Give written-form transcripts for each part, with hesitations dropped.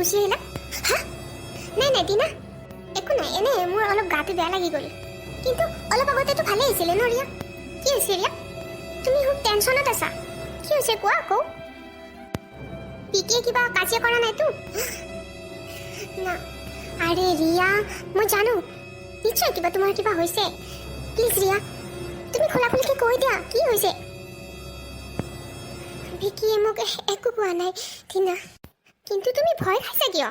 গুচি আহিলা? হা? নাই নাই টিনা, একো নাই, এনে মোৰ অলপ গাটো বেয়া লাগি গ'ল। কিন্তু অলপ আগতেতো ভালে হৈছিলে ন ৰিয়া? কি হৈছে ৰিয়া? তুমি খুব টেনশ্যনত আছা, কি হৈছে কোৱা আকৌ? পিকিয়ে কিবা কাজিয়া কৰা নাইতো? না আৰে ৰিয়া, মই জানো নিশ্চয় তোমাৰ কিবা হৈছে। প্লিজ ৰিয়া, তুমি খোলা খুলিকে কৈ দিয়া কি হৈছে। ভিকিয়ে মোক একো কোৱা নাই টিনা, কিন্তু তুমি ভয় খাইছা কিয়?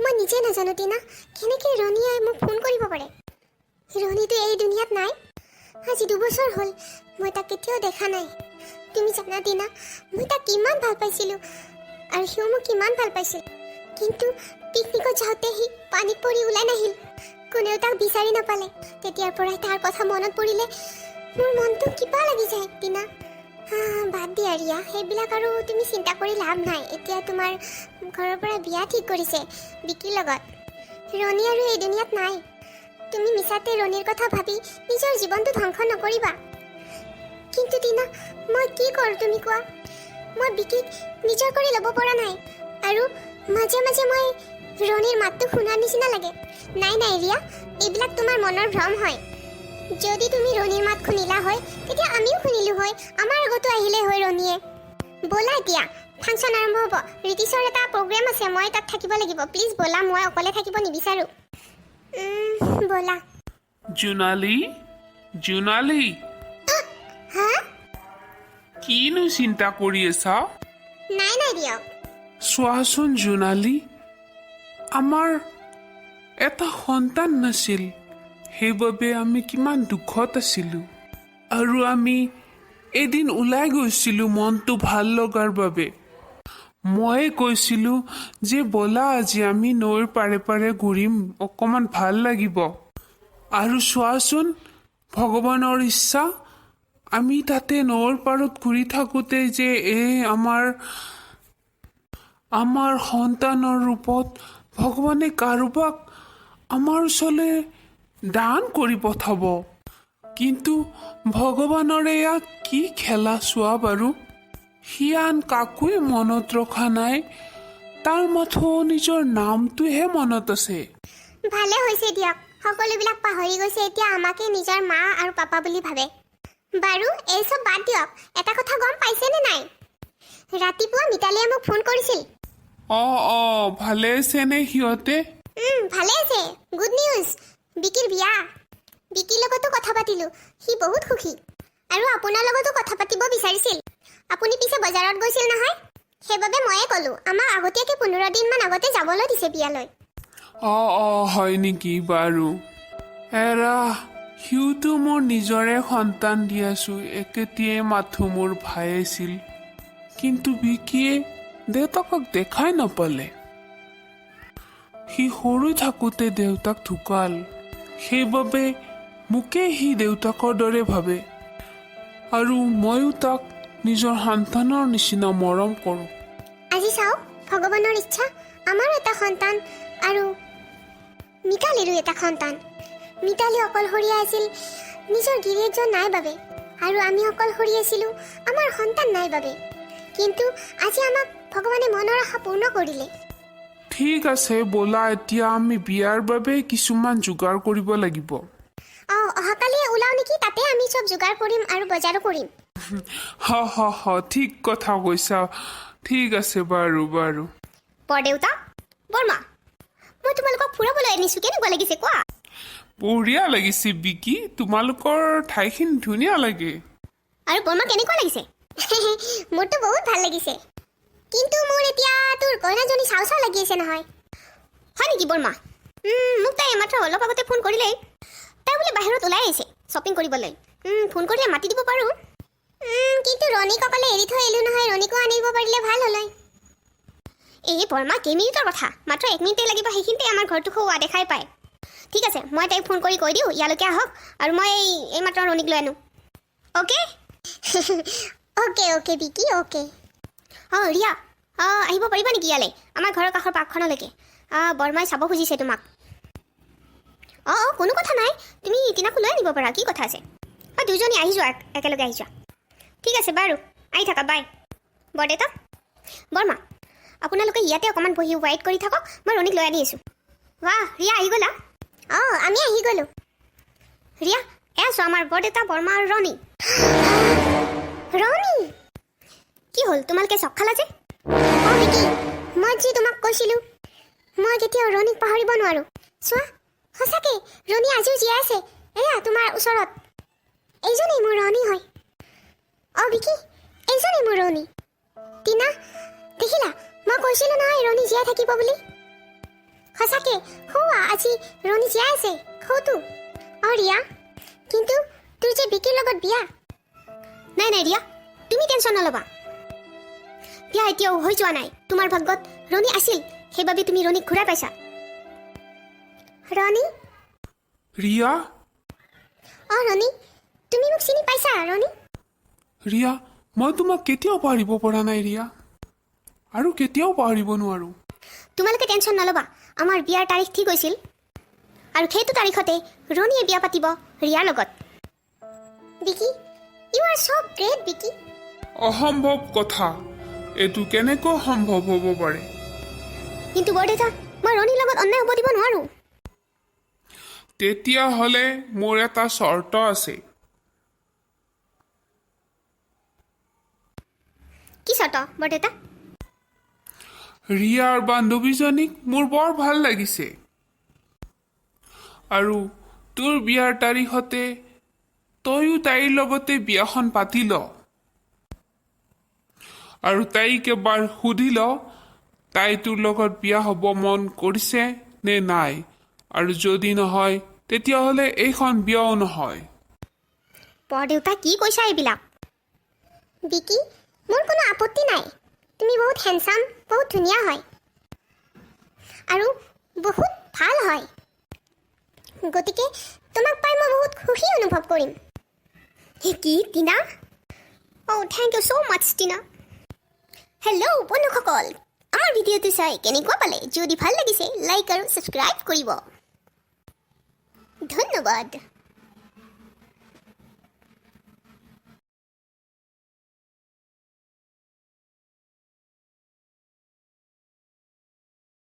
মই নিজে নাজানো টিনা, কেনেকৈ ৰণীয়ে মোক ফোন কৰিব পাৰে। ৰণীটো এই দুনিয়াত নাই। আজি 2 বছৰ হ'ল মই তাক কেতিয়াও দেখা নাই। তুমি জানা টিনা, মই তাক কিমান ভাল পাইছিলোঁ আৰু সিও মোক কিমান ভাল পাইছিল। কিন্তু পিকনিকত যাওঁতে সি পানীত পৰি ওলাই নাহিল, কোনেও তাক বিচাৰি নাপালে। তেতিয়াৰ পৰাই তাৰ কথা মনত পৰিলে মোৰ মনটো কিবা লাগি যায় টিনা। বাদ দিয়া ৰিয়া, সেইবিলাক আৰু তুমি চিন্তা কৰি লাভ নাই। এতিয়া তোমাৰ ঘৰৰ পৰা বিয়া ঠিক কৰিছে বিকিৰ লগত। ৰণী আৰু এই দুনিয়াত নাই। তুমি মিছাতে ৰণীৰ কথা ভাবি নিজৰ জীৱনটো ধ্বংস নকৰিবা। কিন্তু টিনা, মই কি কৰোঁ তুমি কোৱা? মই বিকিক নিজৰ কৰি ল'ব পৰা নাই, আৰু মাজে মাজে মই ৰণীৰ মাতটো শুনাৰ নিচিনা লাগে। নাই নাই ৰিয়া, এইবিলাক তোমাৰ মনৰ ভ্ৰম হয়। যদি তুমি ৰণীৰ মাত শুনিলা হয়, তেতিয়া আমিও শুনিলোঁ হয়, আমাৰ আগতো আহিলে হয় ৰণীয়ে। ব'লা এতিয়া, ফাংচন আৰম্ভ হ'ব। ৰিতিছৰ এটা প্ৰগ্ৰেম আছে, মই তাত থাকিব লাগিব। প্লিজ ব'লা, মই অকলে থাকিব নিবিচাৰোঁ। ব'লা। জোনালী, জোনালী, হা? কিনো চিন্তা কৰি আছা? নাই নাই দিয়ক। চোৱাচোন জোনালী, আমাৰ এটা সন্তান নাছিল, সেইবাবে আমি কিমান দুখত আছিলোঁ। আৰু আমি এদিন ওলাই গৈছিলোঁ মনটো ভাল লগাৰ বাবে। মই কৈছিলোঁ যে ব'লা আজি আমি নৈৰ পাৰে পাৰে ঘূৰিম, অকণমান ভাল লাগিব। আৰু চোৱাচোন, ভগৱানৰ ইচ্ছা, আমি তাতে নৈৰ পাৰত ঘূৰি থাকোঁতে যে আমাৰ সন্তানৰ ৰূপত ভগৱানে কাৰোবাক আমাৰ ওচৰলৈ দান কৰি পঠাব। কিন্তু ভগৱানৰ এয়া কি খেলা চোৱা বাৰু। সি আন কাকোৱে মনত ৰখা নাই, তাৰ মাথো নিজৰ নামটোহে মনত আছে। ভালে হৈছে দিয়ক, সকলোবিলাক পাহৰি গৈছে। এতিয়া আমাকে নিজৰ মা আৰু পাপা বুলি ভাবে। বাৰু এই চব বাদ দিয়ক, এটা কথা গম পাইছেনে নাই? ৰাতিপুৱা মিতালীয়ে মোক ফোন কৰিছিল। ভালে আছেনে সিহঁতে? ভালে আছে। গুড নিউজ, বিকিৰ বিয়া। বিকিৰ লগতো কথা পাতিলোঁ, সি বহুত সুখী। আৰু আপোনাৰ লগতো কথা পাতিব বিচাৰিছিল। আপুনি পিছে বজাৰত গৈছিল নহয়, সেইবাবে ময়ে ক'লোঁ আমাক আগতীয়াকৈ 15 দিনমান আগতে যাবলৈ দিছে বিয়ালৈ। হয় নেকি বাৰু? এৰা, সিওতো মোৰ নিজৰে সন্তান দিয়াছোঁ, একেটিয়ে মাথো মোৰ ভাই আছিল। কিন্তু বিকিয়ে দেউতাকক দেখাই নাপালে। সি সৰু থাকোঁতে দেউতাক ঢুকাল, সেইবাবে মোকেই সি দেউতাকৰ দৰে ভাবে। আৰু ময়ো তাক নিজৰ সন্তানৰ নিচিনা মৰম কৰোঁ। আজি চাওক, ভগৱানৰ ইচ্ছা, আমাৰো এটা সন্তান আৰু মিতালীৰো এটা সন্তান। মিতালী অকলশৰীয়া আছিল নিজৰ গিৰিয়েকজন নাই বাবে, আৰু আমি অকলশৰীয়া আছিলোঁ আমাৰ সন্তান নাই বাবে। কিন্তু আজি আমাক ভগৱানে মনৰ আশা পূৰ্ণ কৰিলে। ঠিক আছে, ব'লা এতিয়া আমি বিয়াৰ বাবে কিছুমান যোগাৰ কৰিব লাগিব। অহাকালি ওলাও নেকি? তাতে আমি চব যোগাৰ কৰিম আৰু বজাৰো কৰিম। ঠিক কথা কৈছা। ঠিক আছে বাৰু। বৰদেউতা, বৰমা, মই তোমালোকক ফুৰাবলৈ আনিছোঁ, কেনেকুৱা লাগিছে কোৱা? বঢ়িয়া লাগিছে বিকি, তোমালোকৰ ঠাইখিনি ধুনীয়া লাগে। আৰু বৰমা কেনেকুৱা লাগিছে? মোৰতো বহুত ভাল লাগিছে। কিন্তু মোৰ এতিয়া তোৰ কইনাজনী চাওঁ চাওঁ লাগি আছে নহয়। হয় নেকি বৰমা? মোক তাই মাত্ৰ অলপ আগতে ফোন কৰিলেই। তাই বোলে বাহিৰত ওলাই আহিছে শ্বপিং কৰিবলৈ। ফোন কৰিলে মাতি দিব পাৰোঁ। কিন্তু ৰণীক অকলে এৰি থৈ আহিলোঁ নহয়, ৰণীকো আনিব পাৰিলে ভাল হ'ল হয়। এই বৰমা, কেইমিনিটৰ কথা, মাত্ৰ 1 মিনিটেই লাগিব, সেইখিনিতে আমাৰ ঘৰটো খোৱা দেখাই পায়। ঠিক আছে, মই তাইক ফোন কৰি কৈ দিওঁ ইয়ালৈকে আহক, আৰু মই এই মাত্ৰ ৰণীক লৈ আনো। অ'কে? অ'কে বিকি, অ'কে। ৰিয়া, আহিব পাৰিবা নেকি ইয়ালৈ, আমাৰ ঘৰৰ কাষৰ পাৰ্কখনলৈকে? বৰমাই চাব খুজিছে তোমাক। কোনো কথা নাই, তুমি টিনাকো লৈ আনিব পাৰা, কি কথা আছে? দুজনী আহি যোৱা, একেলগে আহি যোৱা। ঠিক আছে বাৰু, আহি থাকা, বাই। বৰদেউতা, বৰমা, আপোনালোকে ইয়াতে অকণমান বহি ৱেইট কৰি থাকক, মই ৰণীক লৈ আনি আছোঁ। বাহ, ৰিয়া আহি গ'লা? অঁ, আমি আহি গ'লোঁ। ৰিয়া, এয়া চোৱা আমাৰ বৰদেউতা, বৰমা আৰু ৰণী। ৰণী, কি হ'ল তোমালোকে চক খালা যে? অঁ বিকি, মই যি তোমাক কৈছিলোঁ, মই কেতিয়াও ৰণীক পাহৰিব নোৱাৰোঁ। চোৱা, সঁচাকৈ ৰণী আজিও জীয়াই আছে। এয়া তোমাৰ ওচৰত, এইজনেই মোৰ ৰণী হয়। অঁ বিকি, এইজনেই মোৰ ৰণী। টিনা, দেখিলা মই কৈছিলোঁ নহয় ৰণী জীয়াই থাকিব বুলি। সঁচাকৈ সৌৱা আজি ৰণী জীয়াই আছে, সৌটো। অঁ ৰিয়া, কিন্তু তোৰ যে বিকিৰ লগত বিয়া। নাই নাই ৰিয়া, তুমি টেনশ্যন নল'বা, বিয়া এতিয়াও হৈ যোৱা নাই। তোমাৰ ভাগ্যত ৰণী আছিল, সেইবাবে তুমি ৰণীক ঘূৰাই পাইছা। ৰণী? ৰিয়া? অঁ ৰণী, তুমি মোক চিনি পাইছা ৰণী? ৰিয়া, মই তোমাক কেতিয়াও পাহৰিব পৰা নাই ৰিয়া, আৰু কেতিয়াও পাহৰিব নোৱাৰোঁ। তোমালোকে টেনশ্যন নল'বা, আমাৰ বিয়াৰ তাৰিখ ঠিক হৈছিল, আৰু সেইটো তাৰিখতে ৰণীয়ে বিয়া পাতিব ৰিয়াৰ লগত। বিকি, ইউ আৰ চ' গ্ৰেট বিকি। অসম্ভৱ কথা, এইটো কেনেকৈ সম্ভৱ হ'ব পাৰে? কিন্তু বৰদেউতা, মই ৰণীৰ লগত অন্যায় হ'ব দিব নোৱাৰোঁ। তেতিয়াহ'লে মোৰ এটা চৰ্ত আছে। কি চৰ্ত বৰদেউতা? ৰিয়াৰ বান্ধৱীজনীক মোৰ বৰ ভাল লাগিছে, আৰু তোৰ বিয়াৰ তাৰিখতে তয়ো তাইৰ লগতে বিয়াখন পাতি ল, আৰু তাইক এবাৰ সুধি ল তাই তোৰ লগত বিয়া হ'ব মন কৰিছে নে নাই, আৰু যদি নহয় তেতিয়াহ'লে এইখন বিয়াও নহয়। বৰদেউতা কি কৈছা এইবিলাক? বিকি, মোৰ কোনো আপত্তি নাই। তুমি বহুত হেণ্ডচাম, বহুত ধুনীয়া হয়, আৰু বহুত ভাল হয়। গতিকে তোমাক পাই মই বহুত সুখী অনুভৱ কৰিম। কি Tina? Oh' thank you so' much Tina. Hello' বন্ধুসকল, আমাৰ ভিডিঅ'টো চাই কেনেকুৱা পালে? যদি ভাল লাগিছে লাইক আৰু ছাবস্ক্ৰাইব কৰিব। ধন্যবাদ।